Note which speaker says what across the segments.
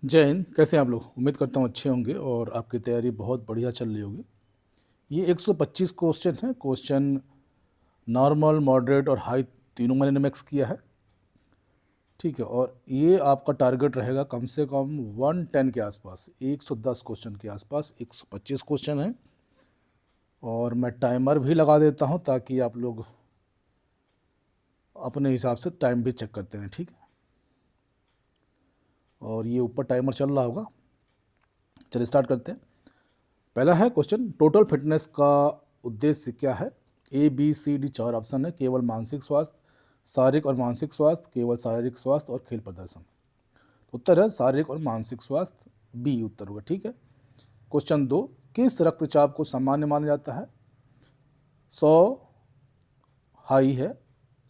Speaker 1: जय हिंद। कैसे हैं आप लोग? उम्मीद करता हूँ अच्छे होंगे और आपकी तैयारी बहुत बढ़िया चल रही होगी। ये 125 क्वेश्चन हैं। क्वेश्चन नॉर्मल, मॉडरेट और हाई तीनों मैंने मिक्स किया है। ठीक है, और ये आपका टारगेट रहेगा कम से कम 110 के आसपास, 110 क्वेश्चन के आसपास 125 क्वेश्चन है। और मैं टाइमर भी लगा देता हूँ ताकि आप लोग अपने हिसाब से टाइम भी चेक करते हैं। ठीक है, और ये ऊपर टाइमर चल रहा होगा। चलिए स्टार्ट करते हैं। पहला है क्वेश्चन, टोटल फिटनेस का उद्देश्य क्या है? ए बी सी डी चार ऑप्शन है। केवल मानसिक स्वास्थ्य, शारीरिक और मानसिक स्वास्थ्य, केवल शारीरिक स्वास्थ्य और खेल प्रदर्शन। उत्तर है शारीरिक और मानसिक स्वास्थ्य, बी उत्तर होगा। ठीक है। क्वेश्चन दो, किस रक्तचाप को सामान्य माना जाता है? 100 हाई है,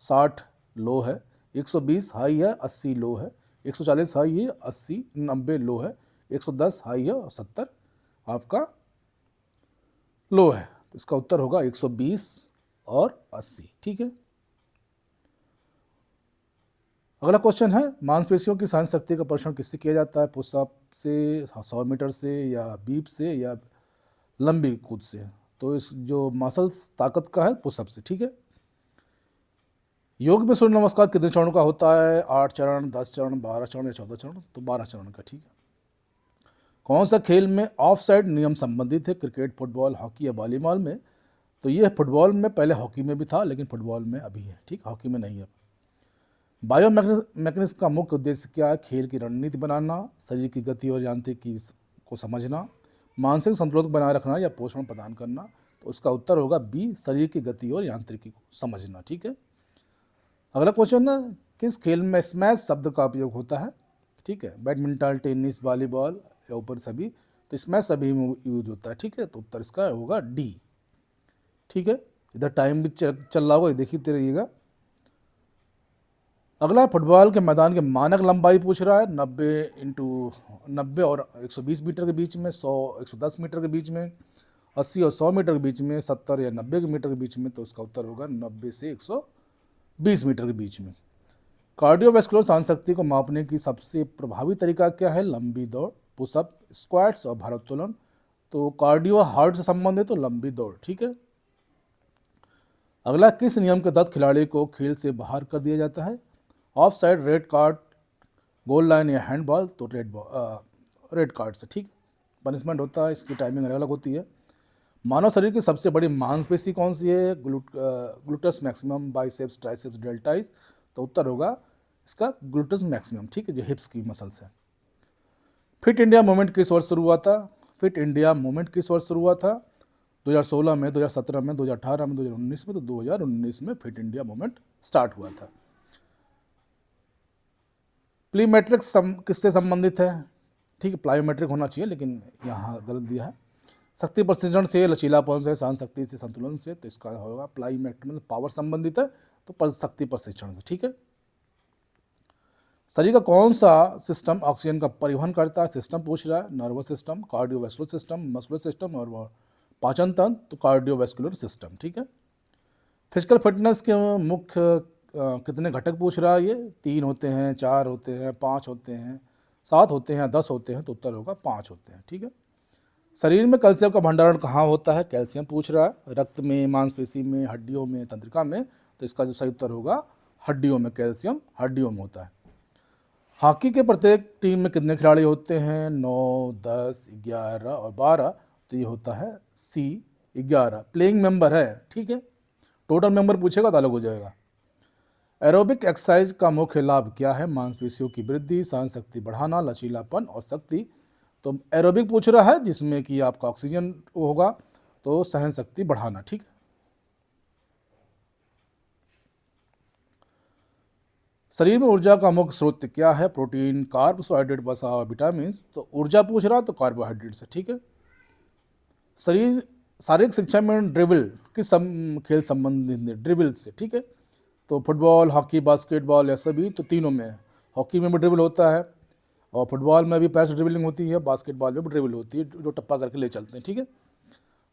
Speaker 1: 60 लो है, 120 हाई है, 80 लो है, 140 हाई है, 80 90 लो है, 110 हाई है और 70 आपका लो है। तो इसका उत्तर होगा 120 और 80। ठीक है। अगला क्वेश्चन है, मांसपेशियों की सहन शक्ति का परीक्षण किससे किया जाता है? पुशअप से, 100 मीटर से, या बीप से, या लंबी कूद से? तो इस जो मसल्स ताकत का है, पुशअप से। ठीक है। योग में सूर्य नमस्कार कितने चरणों का होता है? 8 चरण, 10 चरण, 12 चरण या 14 चरण? तो 12 चरण का। ठीक है। कौन सा खेल में ऑफ साइड नियम संबंधित है? क्रिकेट, फुटबॉल, हॉकी या वॉलीबॉल में? तो ये फुटबॉल में, पहले हॉकी में भी था लेकिन फुटबॉल में अभी है। ठीक, हॉकी में नहीं है। बायो मैकेनिक्स का मुख्य उद्देश्य क्या है? खेल की रणनीति बनाना, शरीर की गति और यांत्रिकी को समझना, मानसिक संतुलन को बनाए रखना या पोषण प्रदान करना? तो उसका उत्तर होगा बी, शरीर की गति और यांत्रिकी को समझना। ठीक है। अगला क्वेश्चन है, किस खेल में स्मैश शब्द का उपयोग होता है? ठीक है, बैडमिंटन, टेनिस, वॉलीबॉल या ऊपर सभी? तो स्मैश सभी में यूज होता है। ठीक है, तो उत्तर इसका होगा डी। ठीक है, इधर टाइम भी चल रहा होगा, देखते रहिएगा। अगला फुटबॉल के मैदान की मानक लंबाई पूछ रहा है। 90 और 120 मीटर के बीच में, 100 110 मीटर के बीच में, 80 और 100 मीटर के बीच में, 70 या 90 मीटर के बीच में? तो उसका उत्तर होगा 90 से 120 मीटर के बीच में। कार्डियोवैस्कुलर सहनशक्ति को मापने की सबसे प्रभावी तरीका क्या है? लंबी दौड़, पुशअप, स्क्वाट्स और भारोत्तोलन। तो कार्डियो हार्ट से संबंधित, तो लंबी दौड़। ठीक है। अगला, किस नियम के तहत खिलाड़ी को खेल से बाहर कर दिया जाता है? Of side, red card, goal line या हैंडबॉल? तो रेड कार्ड से। ठीक है, पनिशमेंट होता है, इसकी टाइमिंग अलग अलग होती है। मानव शरीर की सबसे बड़ी मांसपेशी कौन सी है? Gluteus maximum, biceps, triceps, deltoids? तो उत्तर होगा इसका ग्लूटस मैक्सिमम। ठीक है, जो हिप्स की मसल्स है। फिट इंडिया मूवमेंट किस वर्ष शुरू हुआ था? फिट इंडिया मूवमेंट किस वर्ष शुरू हुआ था? 2016 में, 2017 में, 2018 में, 2019 में? तो 2019 में फिट इंडिया मूवमेंट स्टार्ट हुआ था। प्लीमेट्रिक्स किससे संबंधित है? ठीक है, प्लायोमेट्रिक होना चाहिए लेकिन यहाँ गलत दिया है। शक्ति प्रशिक्षण से, लचीलापन से, सहन शक्ति से, संतुलन से? तो इसका होगा प्लायोमेट्रिक, मतलब पावर संबंधित है, तो शक्ति प्रशिक्षण से। ठीक है। शरीर का कौन सा सिस्टम ऑक्सीजन का परिवहन करता है? सिस्टम पूछ रहा है। Nervous system, cardiovascular system, muscular system और पाचन तंत्र? तो कार्डियोवैस्कुलर सिस्टम। ठीक है। फिजिकल फिटनेस के मुख्य कितने घटक पूछ रहा है? ये 3 होते हैं, 4 होते हैं, 5 होते हैं, 7 होते हैं, 10 होते हैं? तो उत्तर होगा 5 होते हैं। ठीक है। शरीर में कैल्शियम का भंडारण कहाँ होता है? कैल्शियम पूछ रहा है। रक्त में, मांसपेशी में, हड्डियों में, तंत्रिका में? तो इसका जो सही उत्तर होगा हड्डियों में, कैल्शियम हड्डियों में होता है। हॉकी के प्रत्येक टीम में कितने खिलाड़ी होते हैं? 9, 10, 11 और 12? तो ये होता है सी, 11 प्लेइंग मेंबर है। ठीक है, टोटल मेंबर पूछेगा तो अलग हो जाएगा। एरोबिक एक्सरसाइज का मुख्य लाभ क्या है? मांसपेशियों की वृद्धि, सहन शक्ति बढ़ाना, लचीलापन और शक्ति? तो एरोबिक पूछ रहा है जिसमें कि आपका ऑक्सीजन होगा, तो सहन शक्ति बढ़ाना। ठीक है। शरीर में ऊर्जा का मुख्य स्रोत क्या है? प्रोटीन, कार्बोहाइड्रेट, वसा और विटामिन? तो ऊर्जा पूछ रहा है तो कार्बोहाइड्रेट से। ठीक है। शरीर शारीरिक शिक्षा में ड्रिबल किस खेल संबंधित है? ड्रिबल से। ठीक है, तो फुटबॉल, हॉकी, बास्केटबॉल या सभी? तो तीनों में है। हॉकी में भी ड्रिबल होता है और फुटबॉल में भी पैर से ड्रिबलिंग होती है, बास्केटबॉल में भी ड्रिबल होती है, जो टप्पा करके ले चलते हैं। ठीक है।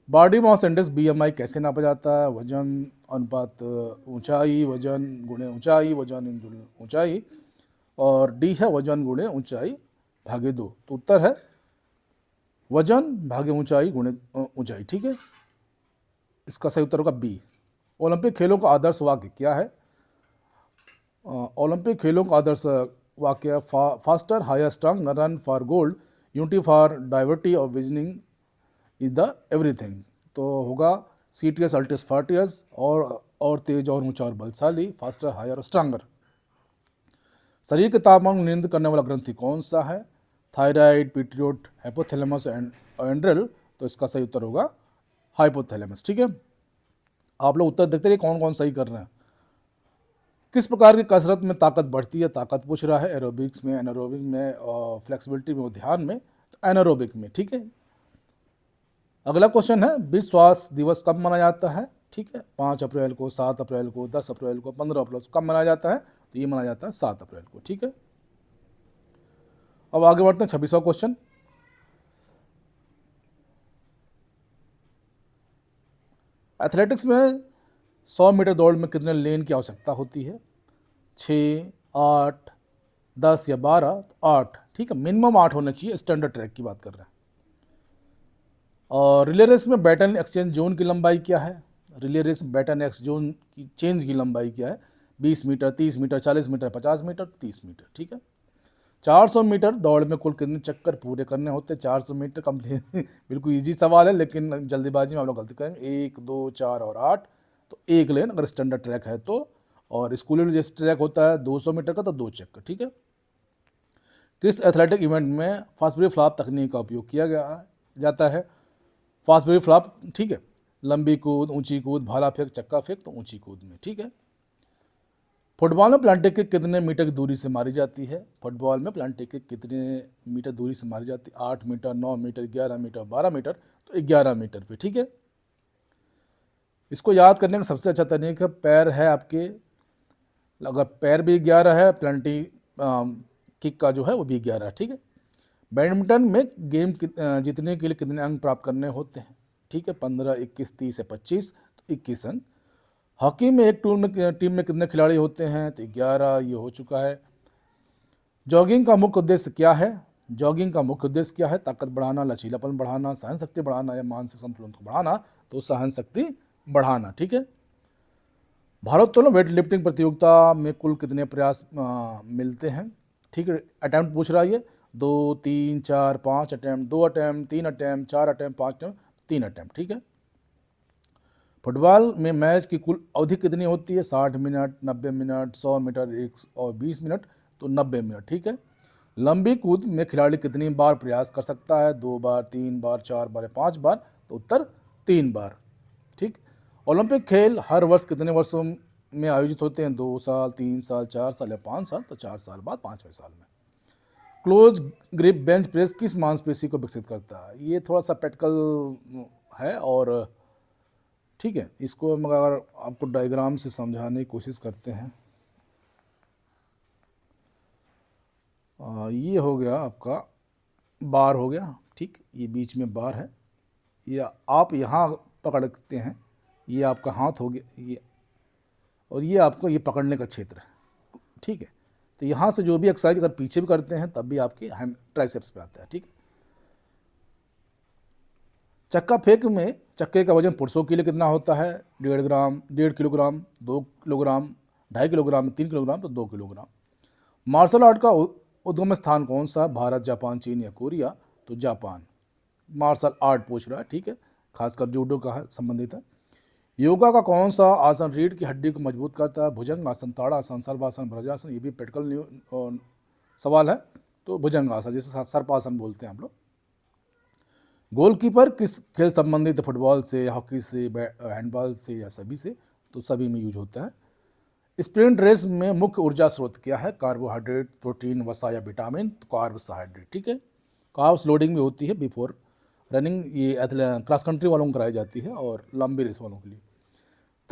Speaker 1: बॉडी मास इंडेक्स बीएमआई कैसे नापा जाता है? वजन अनुपात ऊंचाई, वजन गुणे ऊंचाई, वजन इंटू ऊंचाई, और डी है वजन गुणे ऊंचाई भागे 2, तो उत्तर है वजन भागे ऊंचाई गुणित ऊंचाई, ठीक है। इसका सही उत्तर होगा बी। ओलंपिक खेलों का आदर्श वाक्य क्या है? ओलंपिक खेलों का आदर्श वाक्य faster higher strong run for gold unity for diversity और विजनिंग इज द एवरीथिंग। तो होगा सीटीएस अल्टिस फार्टियस, और तेज और ऊंचा और बलशाली, फास्टर हायर और स्ट्रांगर। शरीर के तापमान को नियंत्रित करने वाला ग्रंथि कौन सा है? थायराइड, पीट्रियोट, हाइपोथैलेमस एंड्रल। तो इसका सही उत्तर होगा हाइपोथैलेमस, ठीक है। आप लोग उत्तर देखते रहिए कौन कौन सही कर रहे हैं। किस प्रकार की कसरत में ताकत बढ़ती है? ताकत पूछ रहा है। एरोबिक्स में, एनारोबिक में, और फ्लेक्सिबिलिटी में, ध्यान में, तो एनारोबिक में, ठीक है। अगला क्वेश्चन है विश्व स्वास्थ्य दिवस कब मनाया जाता है? ठीक है, 5 अप्रैल को, 7 अप्रैल को, 10 अप्रैल को, 15 अप्रैल को, कब मनाया जाता है? तो ये मनाया जाता है 7 अप्रैल को, ठीक है। अब आगे बढ़ते हैं 26वां क्वेश्चन। एथलेटिक्स में 100 मीटर दौड़ में कितने लेन की आवश्यकता होती है? 6, 8, 10 या 12? तो 8, ठीक है, मिनिमम 8 होना चाहिए, स्टैंडर्ड ट्रैक की बात कर रहे हैं। और रिले रेस में बैटन एक्सचेंज जोन की लंबाई क्या है? रिले रेस में बैटन एक्स जोन की चेंज की लंबाई क्या है? 20 metre, 30 metre, 40 metre, 50 metre, 30 metre, ठीक है। 400 मीटर दौड़ में कुल कितने चक्कर पूरे करने होते हैं? 400 मीटर कंप्लीट बिल्कुल इजी सवाल है, लेकिन जल्दीबाजी में आप लोग गलती करेंगे। 1, 2, 4 और 8, तो एक लेन अगर स्टैंडर्ड ट्रैक है तो। और स्कूल जैसे ट्रैक होता है 200 मीटर का, तो 2 चक्कर, ठीक है। किस एथलेटिक इवेंट में फास्टबरी फ्लॉप तकनीक का उपयोग किया जाता है? फास्टबरी फ्लॉप, ठीक है, लंबी कूद, ऊंची कूद, भाला फेंक, चक्का फेंक, तो ऊंची कूद में, ठीक है। फुटबॉल में प्लांटिक किक कितने मीटर की दूरी से मारी जाती है? फुटबॉल में प्लांटिक किक कितने मीटर दूरी से मारी जाती है? 8 मीटर, 9 मीटर, 11 मीटर, 12 मीटर, तो 11 मीटर पे, ठीक है। इसको याद करने का सबसे अच्छा तरीका पैर है आपके, अगर पैर भी 11 है, प्लांटी किक का जो है वो भी 11 है, ठीक है। बैडमिंटन में गेम जीतने के लिए कितने अंक प्राप्त करने होते हैं? ठीक है, 15, 21, 30 या 25, तो 21 अंक। हॉकी में एक टीम में कितने खिलाड़ी होते हैं? तो 11, ये हो चुका है। जॉगिंग का मुख्य उद्देश्य क्या है? जॉगिंग का मुख्य उद्देश्य क्या है? ताकत बढ़ाना, लचीलापन बढ़ाना, सहन शक्ति बढ़ाना या मानसिक संतुलन को बढ़ाना? तो सहन शक्ति बढ़ाना, ठीक है। भारोत्तोलन वेट लिफ्टिंग प्रतियोगिता में कुल कितने प्रयास मिलते हैं? ठीक है, अटैम्प्ट पूछ रहा है ये। 2, 3, 4, 5 attempt, 2 attempt, 3 attempt, 4 attempt, 5 attempt, 3 attempt, ठीक है। फुटबॉल में मैच की कुल अवधि कितनी होती है? 60 मिनट, 90 मिनट, 100 मीटर, 120 मिनट, तो 90 मिनट, ठीक है। लंबी कूद में खिलाड़ी कितनी बार प्रयास कर सकता है? 2 बार, 3 बार, 4 बार या 5 बार? तो उत्तर 3 बार, ठीक। ओलंपिक खेल हर वर्ष कितने वर्षों में आयोजित होते हैं? 2 साल, 3 साल, 4 साल या 5 साल? तो 4 साल बाद 5वें साल में। क्लोज ग्रिप बेंच प्रेस किस मांसपेशी को विकसित करता है? ये थोड़ा सा प्रैक्टिकल है, और ठीक है, इसको हम अगर आपको डायग्राम से समझाने की कोशिश करते हैं। ये हो गया आपका बार हो गया, ठीक, ये बीच में बार है, ये आप यहाँ पकड़ते हैं, ये आपका हाथ हो गया ये, और ये आपको ये पकड़ने का क्षेत्र है, ठीक है। तो यहाँ से जो भी एक्सरसाइज अगर पीछे भी करते हैं तब भी आपके हैम ट्राइसेप्स पे आता है, ठीक है। चक्का फेंक में चक्के का वजन पुरुषों के लिए कितना होता है? 1.5 ग्राम, 1.5 किलोग्राम, 2 किलोग्राम, 2.5 किलोग्राम, 3 किलोग्राम, तो 2 किलोग्राम। मार्शल आर्ट का उद्गम स्थान कौन सा? भारत, जापान, चीन या कोरिया? तो जापान। मार्शल आर्ट पूछ रहा है, ठीक है, खासकर जूडो का है, संबंधित है। योगा का कौन सा आसन रीढ़ की हड्डी को मजबूत करता है? भुजंग आसन, ताड़ासन, सर्वासन, ब्रजासन? ये भी प्रैक्टिकल सवाल है, तो भुजंग आसन, जैसे सर्पासन बोलते हैं हम लोग। गोलकीपर किस खेल संबंधित है? फुटबॉल से, हॉकी से, हैंडबॉल से या सभी से? तो सभी में यूज होता है। स्प्रिंट रेस में मुख्य ऊर्जा स्रोत क्या है? कार्बोहाइड्रेट, प्रोटीन, वसा या विटामिन? तो कार्बोहाइड्रेट, ठीक है। कार्ब्स लोडिंग में होती है बिफोर रनिंग, ये क्रॉस कंट्री वालों को कराई जाती है और लंबी रेस वालों के लिए।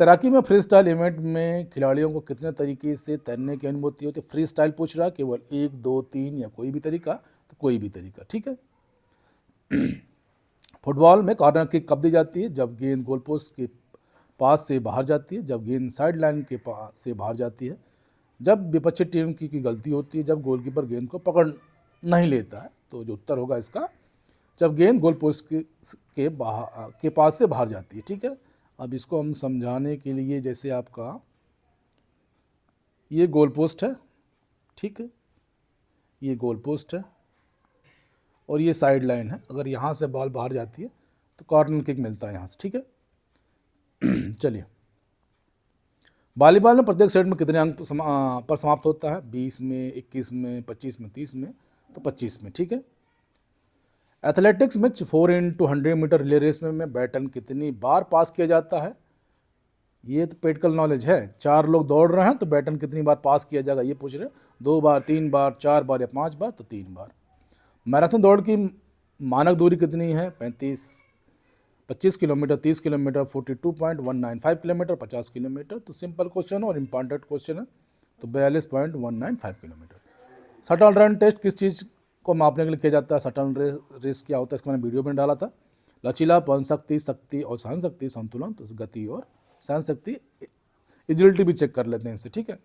Speaker 1: तैराकी में फ्री स्टाइल इवेंट में खिलाड़ियों को कितने तरीके से तैरने की अनुमति होती है? फ्री स्टाइल पूछ रहा है, केवल 1, 2, 3 या कोई भी तरीका? तो कोई भी तरीका, ठीक है। फुटबॉल में कॉर्नर किक कब दी जाती है? जब गेंद गोलपोस्ट के पास से बाहर जाती है, जब गेंद साइड लाइन के पास से बाहर जाती है, जब विपक्षी टीम की गलती होती है, जब गोलकीपर गेंद को पकड़ नहीं लेता है। तो जो उत्तर होगा इसका, जब गेंद गोल पोस्ट के पास से बाहर जाती है। ठीक है, अब इसको हम समझाने के लिए, जैसे आपका ये गोल पोस्ट है, ठीक है, ये गोल पोस्ट है और ये साइड लाइन है। अगर यहाँ से बॉल बाहर जाती है तो कॉर्नर किक मिलता है यहाँ से। ठीक है चलिए, वॉलीबॉल में प्रत्येक सेट में कितने अंक पर समाप्त होता है? 20 में, 21 में, 25 में, 30 में, तो 25 में। ठीक है, एथलेटिक्स में 4x100 मीटर रिले रेस में बैटन कितनी बार पास किया जाता है? ये तो प्रैक्टिकल नॉलेज है। 4 लोग दौड़ रहे हैं तो बैटन कितनी बार पास किया जाएगा ये पूछ रहे हैं। 2 बार, 3 बार, 4 बार या 5 बार? तो 3 बार। मैराथन दौड़ की मानक दूरी कितनी है? 25 किलोमीटर, 30 किलोमीटर, 42.195 किलोमीटर, 50 किलोमीटर। तो सिंपल क्वेश्चन और इम्पॉर्टेंट क्वेश्चन है, तो 42.195 किलोमीटर। शटल रन टेस्ट किस चीज़ को मापने के लिए किया जाता है? शटल रेस क्या होता है, इसका मैंने वीडियो में डाला था। लचीलापन, शक्ति और सहन शक्ति, संतुलन, तो गति और सहन शक्ति, एजिलिटी भी चेक कर लेते हैं इनसे। ठीक है,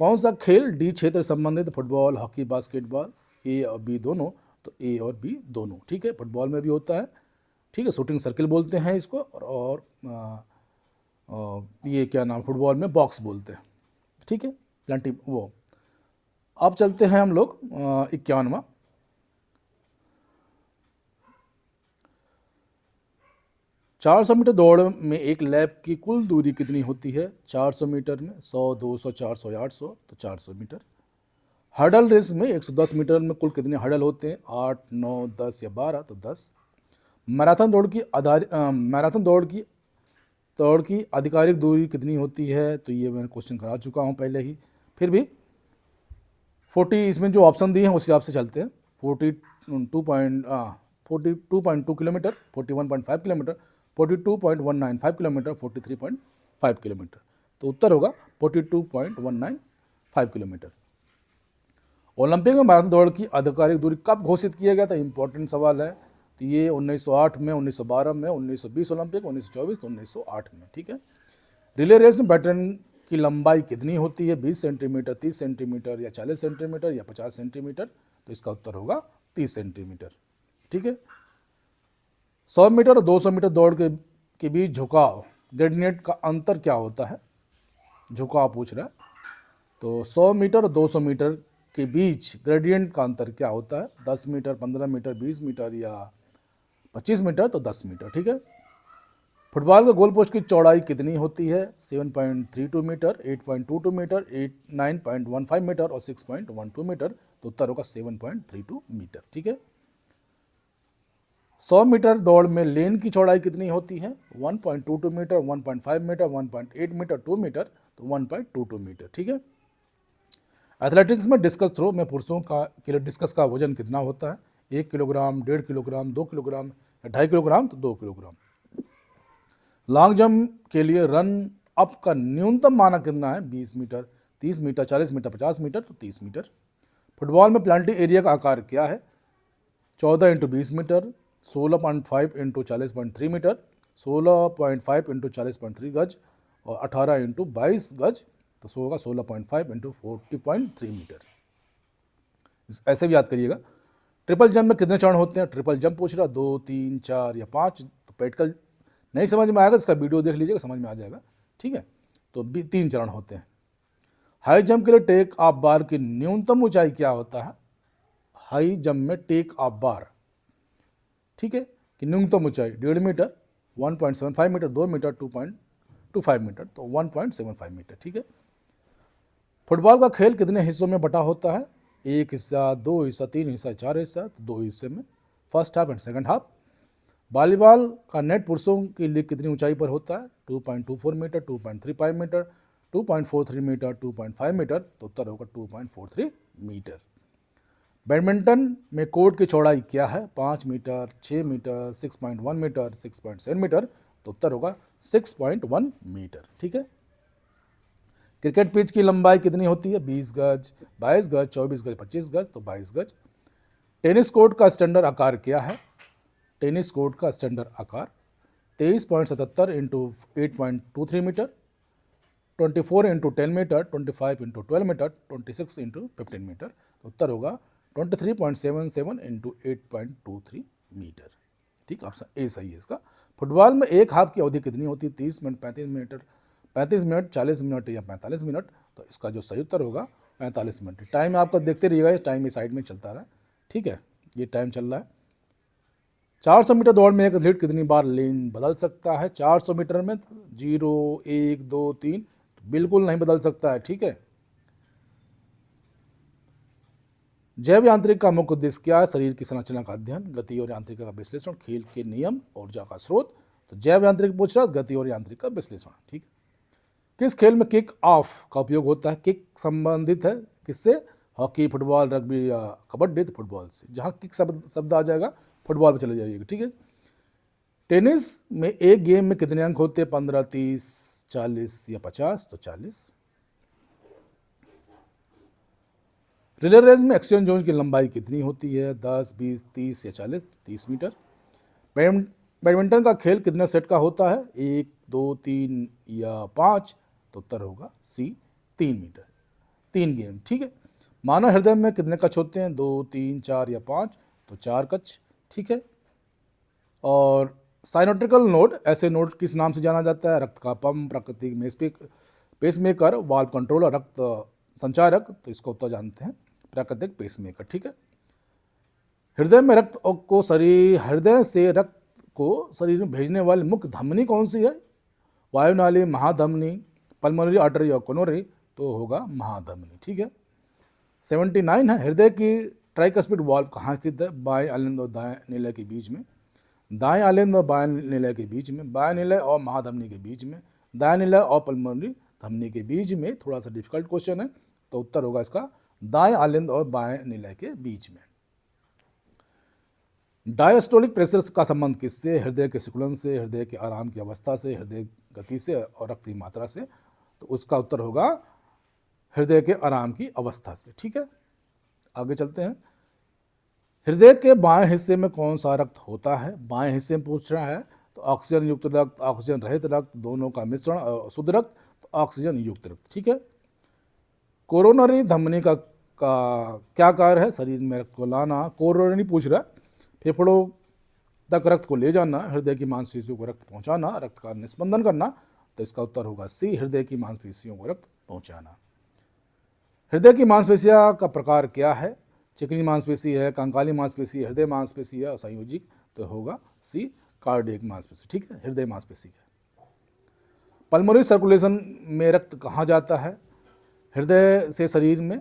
Speaker 1: कौन सा खेल डी क्षेत्र संबंधित? फुटबॉल, हॉकी, बास्केटबॉल, ए और बी दोनों? तो ए और बी दोनों। ठीक है, फुटबॉल में भी होता है। ठीक है, शूटिंग सर्किल बोलते हैं इसको, और ये क्या नाम, फुटबॉल में बॉक्स बोलते हैं। ठीक है, प्लेंटी वो। अब चलते हैं हम लोग 51वां। चार 400 मीटर दौड़ में एक लैप की कुल दूरी कितनी होती है? 400 मीटर में 100, 200, 400 या 800? तो 400 मीटर। हर्डल रेस में 110 मीटर में कुल कितने हर्डल होते हैं? 8, 9, 10 या 12? तो 10। मैराथन दौड़ की आधिकारिक दूरी कितनी होती है? तो ये मैंने क्वेश्चन करा चुका हूँ पहले ही, फिर भी 40, इसमें जो ऑप्शन दिए हैं उस हिसाब से चलते हैं। 42.2 किलोमीटर, 41.5 किलोमीटर, 42.195 किलोमीटर, 43.5 किलोमीटर। तो उत्तर होगा 42.195 किलोमीटर। ओलंपिक में मैराथन दौड़ की आधिकारिक दूरी कब घोषित किया गया था? इंपॉर्टेंट सवाल है। तो ये 1908 में, 1912 में, 1920 ओलंपिक, 1924, तो 1908 में। ठीक है, रिले रेस में बैटन की लंबाई कितनी होती है? 20 सेंटीमीटर, 30 सेंटीमीटर या 40 सेंटीमीटर या 50 सेंटीमीटर? तो इसका उत्तर होगा 30 सेंटीमीटर। ठीक है, 100 मीटर और 200 मीटर दौड़ के बीच झुकाव ग्रेडियंट का अंतर क्या होता है? झुकाव पूछ रहा है। तो 100 मीटर और 200 मीटर के बीच ग्रेडियंट का अंतर क्या होता है? 10 मीटर, 15 मीटर, 20 मीटर या 25 मीटर? तो 10 मीटर। ठीक है, फुटबॉल के गोल पोस्ट की चौड़ाई कितनी होती है? 7.32 मीटर, 8.22 मीटर, 9.15 मीटर और 6.12 मीटर? तो उत्तर होगा 7.32 मीटर। ठीक है, 100 मीटर दौड़ में लेन की चौड़ाई कितनी होती है? 1.22 मीटर, 1.5 मीटर, 1.8 मीटर, 2 मीटर? तो 1.22 मीटर। ठीक है, एथलेटिक्स में डिस्कस थ्रो में पुरुषों के लिए डिस्कस का वजन कितना होता है? 1 किलोग्राम, 1.5 किलोग्राम, 2 किलोग्राम या 2.5 किलोग्राम? तो 2 किलोग्राम। लॉन्ग जंप के लिए रन अप का न्यूनतम मानक कितना है? 20 मीटर, 30 मीटर, 40 मीटर, 50 मीटर? तो 30 मीटर। फुटबॉल में प्लांटी एरिया का आकार क्या है? 14 × 20 मीटर, 16.5 × 40.3 मीटर, 16.5 × 40.3 गज और 18 × 22 गज? तो सो होगा 16.5 × 40.3 मीटर। ऐसे भी याद करिएगा। ट्रिपल जंप में कितने चरण होते हैं? ट्रिपल जंप पूछ रहा, 2, 3, 4 या 5? तो प्रैक्टिकल नहीं समझ में आएगा, इसका वीडियो देख लीजिएगा, समझ में आ जाएगा। ठीक है, तो 3 चरण होते हैं। हाई जंप के लिए टेक ऑफ बार की न्यूनतम ऊंचाई क्या होता है? हाई जंप में टेक ऑफ बार, ठीक है, कि न्यूनतम ऊंचाई 1.5 मीटर, 1.75 मीटर, 2 मीटर, 2.25 मीटर? तो 1.75 मीटर। ठीक है, फुटबॉल का खेल कितने हिस्सों में बटा होता है? 1 हिस्सा, 2 हिस्सा, 3 हिस्सा, 4 हिस्सा? तो 2 हिस्से में, first half and second half. Volleyball का नेट पुरुषों के लिए कितनी ऊंचाई पर होता है? 2.24 मीटर, 2.35 मीटर, 2.43 मीटर, 2.5 मीटर? तो उत्तर होगा 2.43 मीटर। बैडमिंटन में कोर्ट की चौड़ाई क्या है? 5 मीटर, 6 मीटर, 6.1 मीटर, 6.7 मीटर? तो उत्तर होगा 6.1 मीटर। ठीक है, क्रिकेट पिच की लंबाई कितनी होती है? 20 गज, 22 गज, 24 गज, 25 गज? तो 22 गज। टेनिस कोर्ट का स्टैंडर्ड आकार क्या है? टेनिस कोर्ट का स्टैंडर्ड आकार 23.77 × 8.23 मीटर, 24 × 10 मीटर, 25 × 12 मीटर, 26 × 15 मीटर? तो उत्तर होगा 23.77 इंटू 8.23 मीटर। ठीक, ऑप्शन ए सही है इसका। फुटबॉल में एक हाफ की अवधि कितनी होती है? 30 मिनट, 35 मिनट, 40 मिनट या 45 मिनट। तो इसका जो सही उत्तर होगा 45 मिनट। टाइम आपका देखते रहिएगा, टाइम इस साइड में चलता रहा। ठीक है, ये टाइम चल रहा है। 400 मीटर दौड़ में एक एथलीट कितनी बार लेन बदल सकता है? 400 मीटर में 0, 1, 2, 3 बिल्कुल नहीं बदल सकता है। ठीक है। जैव यांत्रिक का मुख्य उद्देश्य क्या है? शरीर की संरचना का अध्ययन, गति और यांत्रिका का विश्लेषण, खेल के नियम, ऊर्जा का स्रोत। तो जैव यांत्रिक पूछ रहा है, गति और यांत्रिक का विश्लेषण। ठीक है। किस खेल में किक ऑफ का उपयोग होता है? किक संबंधित है किससे? हॉकी, फुटबॉल, रग्बी या कबड्डी। तो फुटबॉल से। जहां किक शब्द आ जाएगा फुटबॉल पे चले जाइएगा। ठीक है। टेनिस में एक गेम में कितने अंक होते हैं? 15, 30, 40 या 50? तो 40। रिले रेस में एक्सचेंज जोन की लंबाई कितनी होती है? 10, 20, 30 या 40? 30 मीटर। बैडमिंटन का खेल कितने सेट का होता है? 1, 2, 3 या 5? तो उत्तर होगा सी, 3 मीटर, 3 गेम। ठीक है। मानव हृदय में कितने कक्ष होते हैं? 2, 3, 4 या 5? तो 4 कक्ष। ठीक है। और साइनोट्रिकल नोड, ऐसे नोड किस नाम से जाना जाता है? रक्त का पंप, प्राकृतिक पेसमेकर, वाल्व कंट्रोलर, रक्त संचारक। तो इसका उत्तर जानते हैं प्राकृतिक पेसमेकर। ठीक है। हृदय में रक्त को हृदय से रक्त को शरीर में भेजने वाली मुख्य धमनी कौन सी है? वायुनाली, महाधमनी, पल्मोनरी आर्टरी और कोरोनरी? तो होगा महाधमनी। ठीक है। 79 है, हृदय की ट्राइकस्पिड वाल्व कहाँ स्थित है? बाएं आलिंद और दाएं निलय के बीच में, दाएं आलिंद और बाएं निलय के बीच में, बाएं निलय और महाधमनी के बीच में, दाएं निलय और पल्मोनरी धमनी के बीच में। थोड़ा सा डिफिकल्ट क्वेश्चन है, तो उत्तर होगा इसका दाएं आलिंद और बाएं निलय के बीच में। डायस्टोलिक प्रेशर का संबंध किससे? हृदय के सिकुड़न से, हृदय के आराम की अवस्था से, हृदय गति से और रक्त की मात्रा से। तो उसका उत्तर होगा हृदय के आराम की अवस्था से। ठीक है। आगे चलते हैं। हृदय के बाएं हिस्से में कौन सा रक्त होता है? बाएं हिस्से में पूछ रहा है, तो ऑक्सीजन युक्त रक्त, ऑक्सीजन रहित रक्त, दोनों का मिश्रण, शुद्ध रक्त, तो ऑक्सीजन युक्त रक्त। ठीक है। कोरोनरी धमनी का क्या कार्य है? शरीर में रक्त को लाना। कोरोनरी पूछ रहा है, फेफड़ों तक रक्त को ले जाना, हृदय की मांसपेशियों को रक्त पहुंचाना, रक्त का निस्पंदन करना। तो इसका उत्तर होगा सी, हृदय की मांसपेशियों को रक्त पहुंचाना। हृदय की मांसपेशियां का प्रकार क्या है? चिकनी मांसपेशी है, कंकाली मांसपेशी, हृदय मांसपेशी है और संयोजिक। तो होगा सी, कार्डियक मांसपेशी। ठीक है, हृदय मांसपेशी है। पल्मोनरी सर्कुलेशन में रक्त कहाँ जाता है? हृदय से शरीर में,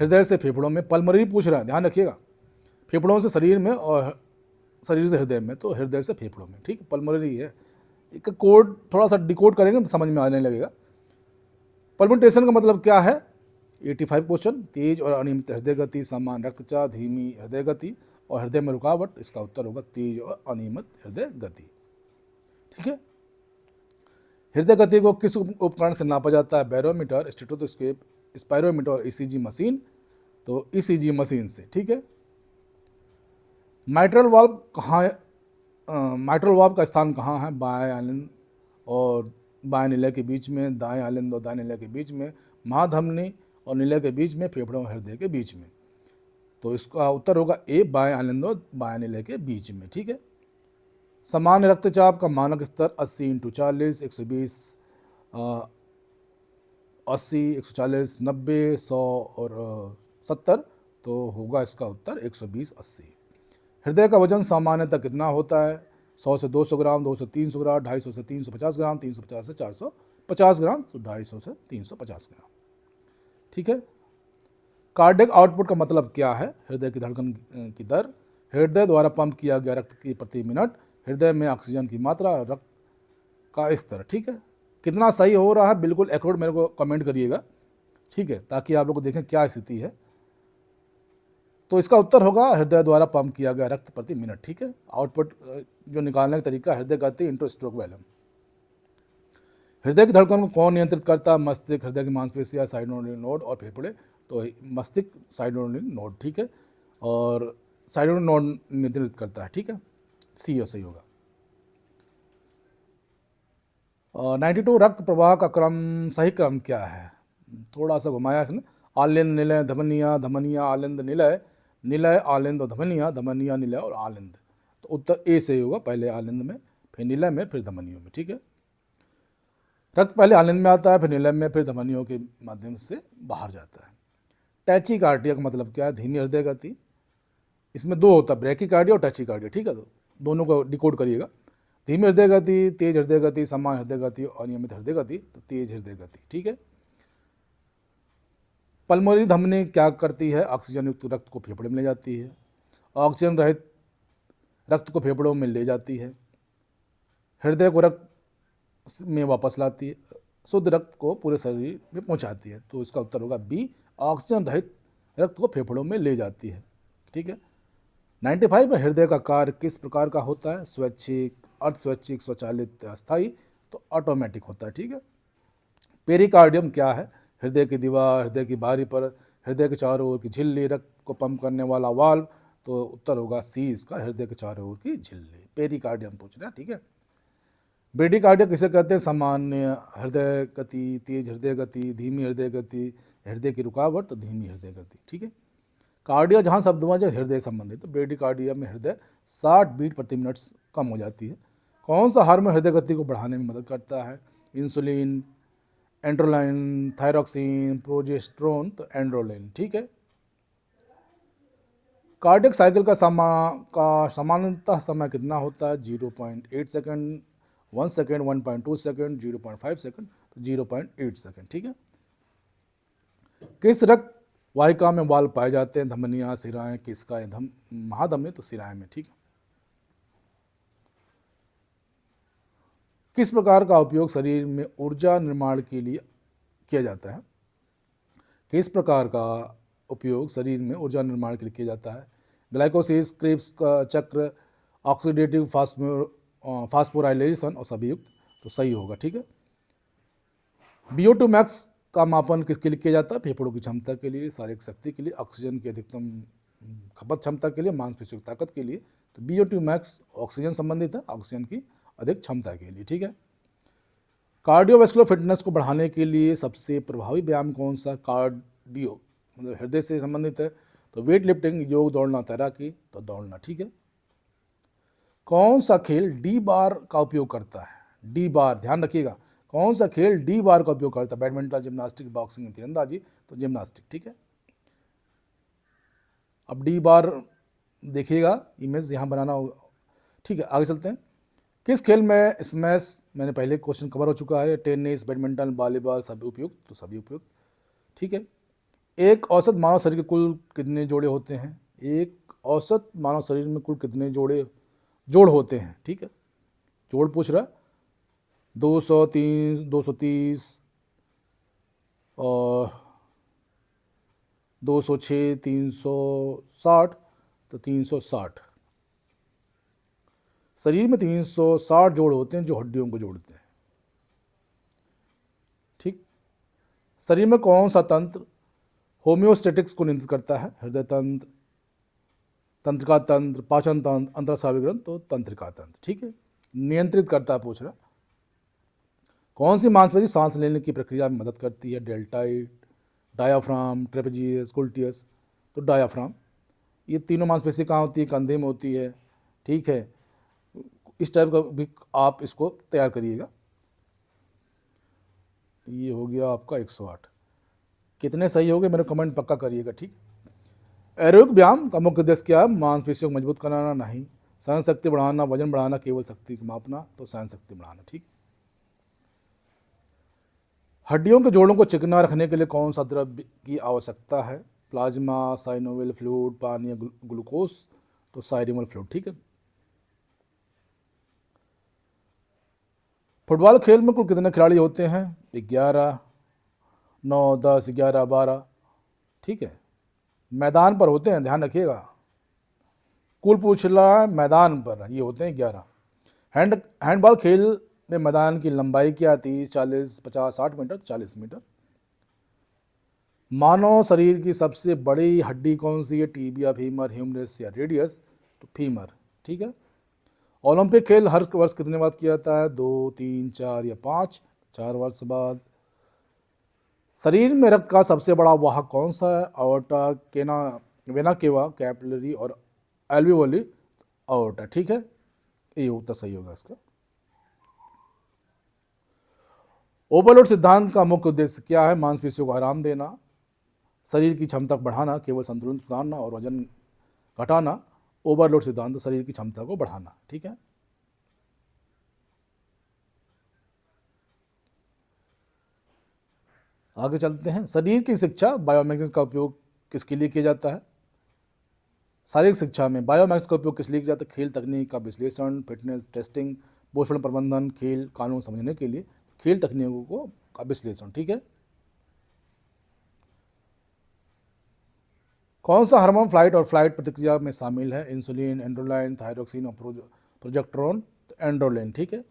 Speaker 1: हृदय से फेफड़ों में। पल्मोनरी पूछ रहा है, ध्यान रखिएगा, फेफड़ों से शरीर में और शरीर से हृदय में। तो हृदय से फेफड़ों में। ठीक है, पल्मोनरी है। एक कोड थोड़ा सा डिकोड करेंगे तो समझ में आने लगेगा। पल्पिटेशन का मतलब क्या है? 85 क्वेश्चन। तेज और अनियमित हृदय गति, समान रक्तचाप, धीमी हृदय गति और हृदय में रुकावट। इसका उत्तर होगा तेज और अनियमित हृदय गति। ठीक है। हृदय गति को किस उपकरण से नापा जाता है? बैरोमीटर, स्टेथोस्कोप, स्पायरोमीटर और ईसीजी मशीन। तो ईसीजी मशीन से। ठीक है। माइट्रल वाल्व कहाँ, माइट्रल वाल्व का स्थान कहाँ है? बाएं आलिंद और बाएं निलय के बीच में, दाएं आलिंद और दाएं निलय के बीच में, महाधमनी और निलय के बीच में, फेफड़ों और हृदय के बीच में। तो इसका उत्तर होगा ए, बाएं आलिंद और बाएं निलय के बीच में। ठीक है। सामान्य रक्तचाप का मानक स्तर 80/40, 120, 80, 140, 90, 100 और 70। तो होगा इसका उत्तर 120, 80। हृदय का वजन सामान्यतः कितना होता है? 100 से 200 ग्राम, 200 से 300 ग्राम, 250 से 350 ग्राम, 350 से 450 ग्राम, तो 250 से 350 ग्राम। ठीक है। कार्डियक आउटपुट का मतलब क्या है? हृदय की धड़कन की दर, हृदय द्वारा पंप किया गया रक्त की प्रति मिनट, हृदय में ऑक्सीजन की मात्रा, रक्त का स्तर। ठीक है। कितना सही हो रहा है बिल्कुल एक्यूरेट मेरे को कमेंट करिएगा। ठीक है, ताकि आप लोग को देखें क्या स्थिति है। तो इसका उत्तर होगा हृदय द्वारा पंप किया गया रक्त प्रति मिनट। ठीक है। आउटपुट जो निकालने का तरीका, हृदय गति इंटू स्ट्रोक वॉल्यूम। हृदय की धड़कन को कौन नियंत्रित करता है? मस्तिष्क, हृदय की मांसपेशियां, साइनोवियल नोड और फेफड़े। तो मस्तिष्क, साइनोवियल नोड। ठीक है। और साइनोवियल नोड नियंत्रित करता है। ठीक है, सी सही होगा। 92 रक्त प्रवाह का क्रम, सही क्रम क्या है? थोड़ा सा घुमाया इसने। आलिंद निलय धमनिया, धमनिया आलिंद निलय, निलय आलिंद और धमनिया, धमनिया निलय और आलिंद। तो उत्तर ए से होगा, पहले आलिंद में, फिर निलय में, फिर धमनियों में। ठीक है, रक्त पहले आलिंद में आता है, फिर निलय में, फिर धमनियों के माध्यम से बाहर जाता है। टैचिकार्डिया का मतलब क्या है? धीमी हृदय गति। इसमें दो होता है, ब्रैकीकार्डिया और टैचिकार्डिया। ठीक है, तो दोनों को डिकोड करिएगा। धीमी हृदय गति, तेज हृदय गति, समान हृदय गति, अनियमित हृदय गति। तो तेज हृदय गति। ठीक है। पल्मोनरी धमनी क्या करती है? ऑक्सीजन युक्त रक्त को फेफड़े में ले जाती है, ऑक्सीजन रहित रक्त को फेफड़ों में ले जाती है, हृदय को रक्त में वापस लाती है, शुद्ध रक्त को पूरे शरीर में पहुंचाती है। तो इसका उत्तर होगा बी, ऑक्सीजन रहित रक्त को फेफड़ों में ले जाती है। ठीक है। 95 में हृदय का कार्य किस प्रकार का होता है? स्वैच्छिक, अर्धस्वैच्छिक, स्वचालित, अस्थायी। तो ऑटोमेटिक होता है। ठीक है। पेरिकार्डियम क्या है? हृदय की दीवार, हृदय की बाहरी पर, हृदय के चारों ओर की झिल्ली, रक्त को पंप करने वाला वाल्व। तो उत्तर होगा सी इसका, हृदय के चारों ओर की झिल्ली। पेरिकार्डियम पूछ रहे हैं। ठीक है। ब्रेडिकार्डिया किसे कहते हैं? सामान्य हृदय गति, तेज हृदय गति, धीमी हृदय गति, हृदय की रुकावट, तो धीमी हृदय गति। ठीक है। कार्डिया जहाँ शब्द हुआ जो हृदय संबंधित, तो ब्रेडिकार्डिया में हृदय 60 बीट प्रति मिनट कम हो जाती है। कौन सा हार्मोन हृदय गति को बढ़ाने में मदद करता है? इंसुलिन, एंड्रोलाइन, थायरॉक्सिन, प्रोजेस्टेरोन। तो एंड्रोलिन। ठीक है। कार्डियक साइकिल का सामान्यतः समय कितना होता है? 0.8 सेकंड, 1 सेकंड, 1.2 सेकंड, 0.5 सेकंड, तो 0.8 सेकंड। ठीक है। किस रक्त वाहिका में वाल्व पाए जाते हैं? धमनियां, सिराएं, किसका? महाधमनी, तो सिराएं में। ठीक है। किस प्रकार का उपयोग शरीर में ऊर्जा निर्माण के लिए किया जाता है? किस प्रकार का उपयोग शरीर में ऊर्जा निर्माण के लिए किया जाता है? ग्लाइकोसिस, क्रेब्स का चक्र, ऑक्सीडेटिव फास्फोराइलेशन और सभी युक्त। तो सही होगा। ठीक है। VO2 मैक्स का मापन किसके लिए किया जाता है? फेफड़ों की क्षमता के लिए, शारीरिक शक्ति के लिए, ऑक्सीजन की अधिकतम खपत क्षमता के लिए, मांसपेशियों की ताकत के लिए। तो VO2 मैक्स ऑक्सीजन संबंधित है, ऑक्सीजन की अधिक क्षमता के लिए। ठीक है। कार्डियोवैस्कुलर फिटनेस को बढ़ाने के लिए सबसे प्रभावी व्यायाम कौन सा? कार्डियो मतलब हृदय से संबंधित है, तो वेट लिफ्टिंग, योग, दौड़ना, तैराकी। तो दौड़ना। ठीक है। कौन सा खेल डी बार का उपयोग करता है? डी बार, ध्यान रखिएगा, कौन सा खेल डी बार का उपयोग करता है? बैडमिंटन, जिम्नास्टिक, बॉक्सिंग, तीरंदाजी। तो जिम्नास्टिक। ठीक है। अब डी बार देखिएगा, इमेज यहाँ बनाना होगा। ठीक है, आगे चलते हैं। किस खेल में स्मैश, मैंने पहले क्वेश्चन कवर हो चुका है। टेनिस, बैडमिंटन, वॉलीबॉल, सभी उपयुक्त। तो सभी उपयुक्त। ठीक है। एक औसत मानव शरीर के कुल कितने जोड़े होते हैं? एक औसत मानव शरीर में कुल कितने जोड़ होते हैं? ठीक है, जोड़ पूछ रहा। 230, 230 और 206, 360। तो 360। शरीर में 360 जोड़ होते हैं जो हड्डियों को जोड़ते हैं। ठीक। शरीर में कौन सा तंत्र होम्योस्टेटिक्स को नियंत्रित करता है? हृदय तंत्र, तंत्रिका तंत्र, पाचन तंत्र, अंतरस्रावी ग्रंथ। तो तंत्रिका तंत्र। ठीक है, नियंत्रित करता है पूछ रहा। कौन सी मांसपेशी सांस लेने की प्रक्रिया में मदद करती है? Deltoid, diaphragm, trapezius, gluteus. तो डायाफ्राम। ये तीनों मांसपेशी कहाँ होती है? कंधे में होती है। ठीक है, इस टाइप का भी आप इसको तैयार करिएगा। ये हो गया आपका 108। कितने सही हो गए मेरे कमेंट पक्का करिएगा। ठीक। एरोबिक व्यायाम का मुख्य उद्देश्य क्या है? मांसपेशियों को मजबूत कराना नहीं, सहन शक्ति बढ़ाना, वजन बढ़ाना, केवल शक्ति को मापना। तो सहन शक्ति बढ़ाना। ठीक। हड्डियों के जोड़ों को चिकना रखने के लिए कौन सा द्रव्य की आवश्यकता है? प्लाज्मा, साइनोवियल फ्लूइड, पानी, ग्लूकोज। तो साइनोवियल फ्लूइड। ठीक है। फुटबॉल खेल में कुल कितने खिलाड़ी होते हैं? 11, 9, 10, 11, 12। ठीक है, मैदान पर होते हैं, ध्यान रखिएगा। कुल पूछ रहा है मैदान पर, ये होते हैं 11। हैंडबॉल खेल में मैदान की लंबाई क्या? 30, 40, 50, 60 मीटर, 40 मीटर। मानव शरीर की सबसे बड़ी हड्डी कौन सी है? टीबिया, फीमर, ह्यूमरस या रेडियस। तो फीमर। ठीक है। ओलंपिक खेल हर वर्ष कितने बाद किया जाता है? 2, 3, 4 या 5? 4 वर्ष बाद। शरीर में रक्त का सबसे बड़ा वाहक कौन सा है? अओर्टा, केना, वेना केवा, कैपिलरी और एल्वियोली अओर्टा। ठीक है, ये उत्तर सही होगा इसका। ओवरलोड सिद्धांत का मुख्य उद्देश्य क्या है? मांसपेशियों को आराम देना, शरीर की क्षमता को बढ़ाना, केवल संतुलन सुधारना और वजन घटाना। ओवरलोड सिद्धांत शरीर की क्षमता को बढ़ाना। ठीक है, आगे चलते हैं। शरीर की शिक्षा बायोमैग्नेटिक्स का उपयोग किसके लिए किया जाता है? शारीरिक शिक्षा में बायोमैग्नेटिक्स का उपयोग किस लिए किया जाता है? खेल तकनीक का विश्लेषण, फिटनेस टेस्टिंग, पोषण प्रबंधन, खेल कानून समझने के लिए खेल तकनीकों को का विश्लेषण। ठीक है, कौन सा हार्मोन फ्लाइट और फ्लाइट प्रतिक्रिया में शामिल है? इंसुलिन, एंड्रोलाइन, थायरोक्सिन और प्रोजेक्ट्रोन। तो एंड्रोलिन। ठीक है,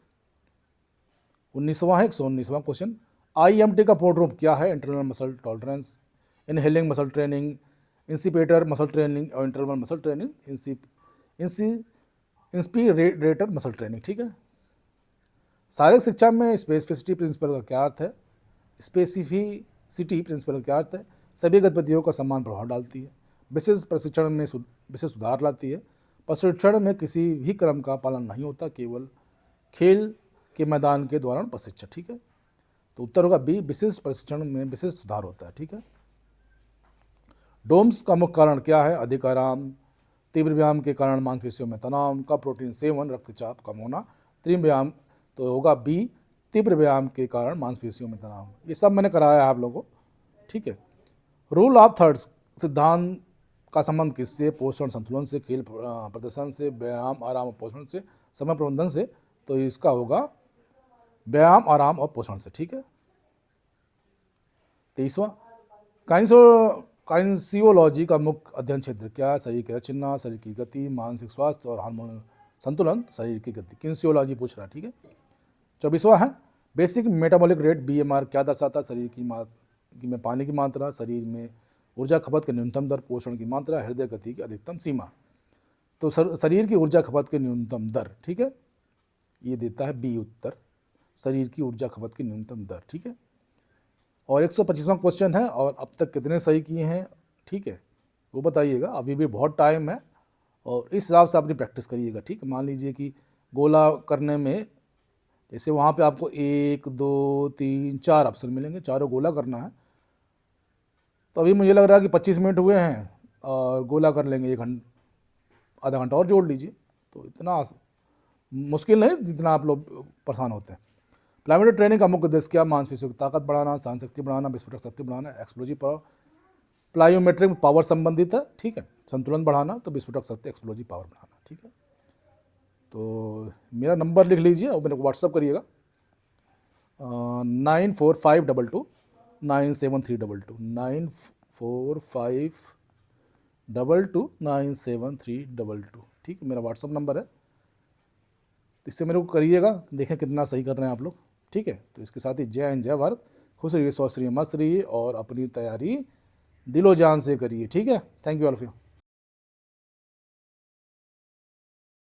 Speaker 1: 19वां है 119वां क्वेश्चन। IMT का पूर्ण रूप क्या है? Internal muscle tolerance, inhaling muscle training, inspirator muscle training और interval muscle training, inspirator muscle training. ठीक है, शारीरिक शिक्षा में स्पेसिफिसिटी प्रिंसिपल का क्या अर्थ है? स्पेसिफिसिटी प्रिंसिपल का क्या अर्थ है? सभी गतिविधियों का समान प्रभाव डालती है, विशेष प्रशिक्षण में विशेष सुधार लाती है, प्रशिक्षण में किसी भी क्रम का पालन नहीं होता, केवल खेल के मैदान के दौरान प्रशिक्षण। ठीक है, तो उत्तर होगा बी, विशेष प्रशिक्षण में विशेष सुधार होता है। ठीक है, डोम्स का मुख्य कारण क्या है? अधिक आराम, तीव्र व्यायाम के कारण मांसपेशियों में तनाव का, प्रोटीन सेवन, रक्तचाप कम होना, तीव्र व्यायाम। तो होगा बी, तीव्र व्यायाम के कारण मांसपेशियों में तनाव। ये सब मैंने कराया है आप लोगों को। ठीक है, रूल ऑफ थर्ड्स सिद्धांत का संबंध किससे? पोषण संतुलन से, खेल प्रदर्शन से, व्यायाम आराम और पोषण से, समय प्रबंधन से। तो इसका होगा व्यायाम आराम और पोषण से। ठीक है, 23वां, काइंसियोलॉजी का मुख्य अध्ययन क्षेत्र क्या है? शरीर की रचना, शरीर की गति, मानसिक स्वास्थ्य और हार्मोनल संतुलन। शरीर की गति, किंसियोलॉजी पूछ रहा है। ठीक है, 24वां है बेसिक मेटाबॉलिक रेट, BMR क्या दर्शाता है? शरीर की में पानी की मात्रा, शरीर में ऊर्जा खपत की न्यूनतम दर, पोषण की मात्रा, हृदय गति की अधिकतम सीमा। तो शरीर की ऊर्जा खपत की न्यूनतम दर। ठीक है, ये देता है बी उत्तर, शरीर की ऊर्जा खपत की न्यूनतम दर। ठीक है, और 125वां क्वेश्चन है, और अब तक कितने सही किए हैं? ठीक है, वो बताइएगा, अभी भी बहुत टाइम है और इस हिसाब से अपनी प्रैक्टिस करिएगा। ठीक है, मान लीजिए कि गोला करने में जैसे वहाँ पे आपको 1 2 3 4 ऑप्शन मिलेंगे, चारों गोला करना है। तो अभी मुझे लग रहा है कि 25 मिनट हुए हैं और गोला कर लेंगे 1 घंटा, आधा घंटा और जोड़ लीजिए। तो इतना मुश्किल नहीं जितना आप लोग परेशान होते हैं। प्लायोमेट्रिक ट्रेनिंग का मुख्य उद्देश्य क्या? मांसपेशियों की ताकत बढ़ाना, सहन शक्ति बढ़ाना, विस्फोटक शक्ति बढ़ाना, एक्सप्लोजिव पावर। प्लायोमेट्रिक में पावर संबंधित है। ठीक है, संतुलन बढ़ाना, तो विस्फोटक शक्ति एक्सप्लोजिव पावर बढ़ाना। ठीक है, तो मेरा नंबर लिख लीजिए और मेरे को व्हाट्सअप करिएगा 9452297322 9452297322। ठीक है, मेरा व्हाट्सअप नंबर है, इससे मेरे को करिएगा, देखें कितना सही कर रहे हैं आप लोग। ठीक है, तो इसके साथ ही जय हिंद, जय भारत, खुश रहिए, स्वस्थ रहिए, मस्त रहिए और अपनी तैयारी दिलो जान से करिए। ठीक है, thank you all of you.